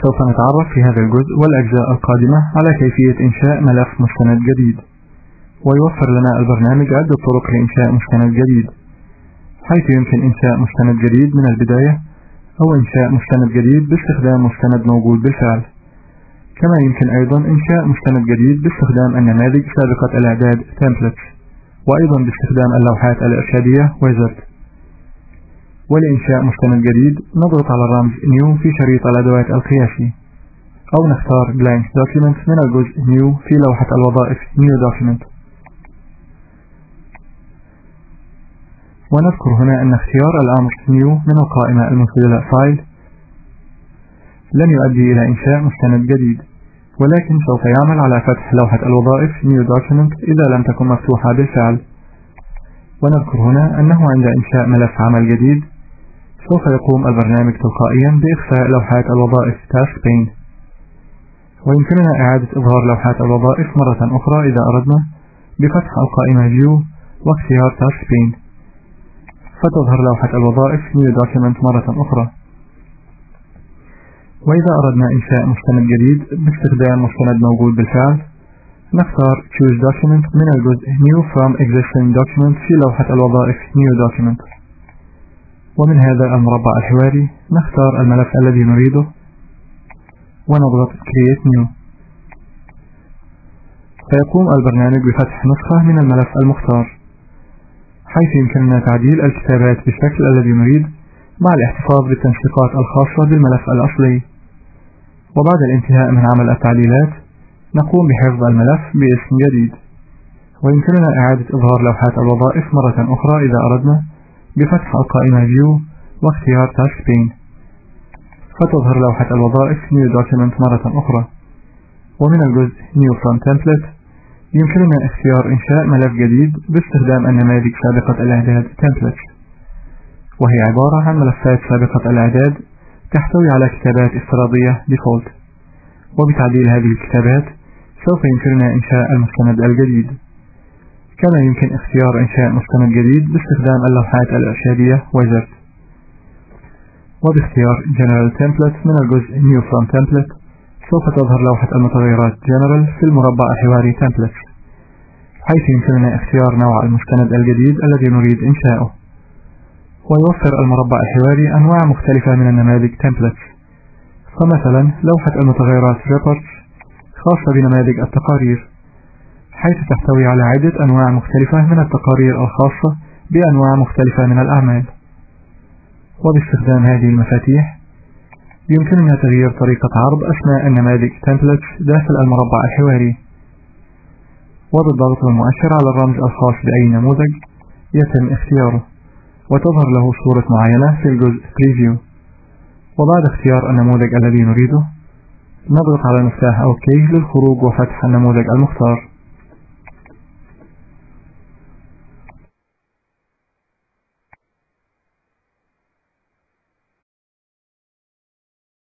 سوف نتعرف في هذا الجزء والأجزاء القادمة على كيفية إنشاء ملف مستند جديد. ويوفر لنا البرنامج عدة طرق لإنشاء مستند جديد، حيث يمكن إنشاء مستند جديد من البداية أو إنشاء مستند جديد باستخدام مستند موجود بالفعل. كما يمكن أيضا إنشاء مستند جديد باستخدام النماذج سابقة الإعداد templates، وأيضا باستخدام اللوحات الإرشادية wizard. ولإنشاء مستند جديد نضغط على الرمز New في شريط الأدوات القياسي، أو نختار Blank Document من الجزء New في لوحة الوظائف New Document. ونذكر هنا أن اختيار الأمر New من القائمة المنفذلة File لن يؤدي إلى إنشاء مستند جديد، ولكن سوف يعمل على فتح لوحة الوظائف New Document إذا لم تكن مفتوحة بالفعل. ونذكر هنا أنه عند إنشاء ملف عمل جديد سوف يقوم البرنامج تلقائيا بإخفاء لوحات الوظائف Task Pane. ويمكننا إعادة إظهار لوحات الوظائف مرة أخرى إذا أردنا بفتح القائمة View واختيار Task Pane، فتظهر لوحة الوظائف New Document مرة أخرى. وإذا أردنا إنشاء مستند جديد باستخدام مستند موجود بالفعل نختار Choose Document من الجزء New from Existing Document في لوحة الوظائف New Document. ومن هذا المربع الحواري نختار الملف الذي نريده ونضغط Create New، فيقوم البرنامج بفتح نسخة من الملف المختار، حيث يمكننا تعديل الكتابات بالشكل الذي نريد مع الاحتفاظ بالتنسيقات الخاصة بالملف الأصلي. وبعد الانتهاء من عمل التعديلات نقوم بحفظ الملف باسم جديد. ويمكننا إعادة إظهار لوحات الوظائف مرة أخرى إذا أردنا بفتح القائمة View واختيار Task Pane، فتظهر لوحة الوظائف New Document مرة أخرى. ومن الجزء New from Template يمكننا اختيار إنشاء ملف جديد باستخدام النماذج سابقة الإعداد templates، وهي عبارة عن ملفات سابقة الإعداد تحتوي على كتابات افتراضية default. وبتعديل هذه الكتابات سوف يمكننا إنشاء المستند الجديد. كما يمكن اختيار إنشاء مستند جديد باستخدام اللوحات الإرشادية wizard. وباختيار General Template من الجزء New from Template سوف تظهر لوحة المتغيرات General في المربع الحواري Templates، حيث يمكننا اختيار نوع المستند الجديد الذي نريد إنشاؤه. ويوفر المربع الحواري أنواع مختلفة من النماذج Templates، فمثلا لوحة المتغيرات Reports خاصة بنماذج التقارير، حيث تحتوي على عدة أنواع مختلفة من التقارير الخاصة بأنواع مختلفة من الأعمال. وباستخدام هذه المفاتيح يمكننا تغيير طريقة عرض أسماء النماذج Templates داخل المربع الحواري. وبالضغط المؤشر على الرمز الخاص بأي نموذج يتم اختياره، وتظهر له صورة معينة في الجزء Preview. وبعد اختيار النموذج الذي نريده نضغط على مفتاح OK للخروج وفتح النموذج المختار.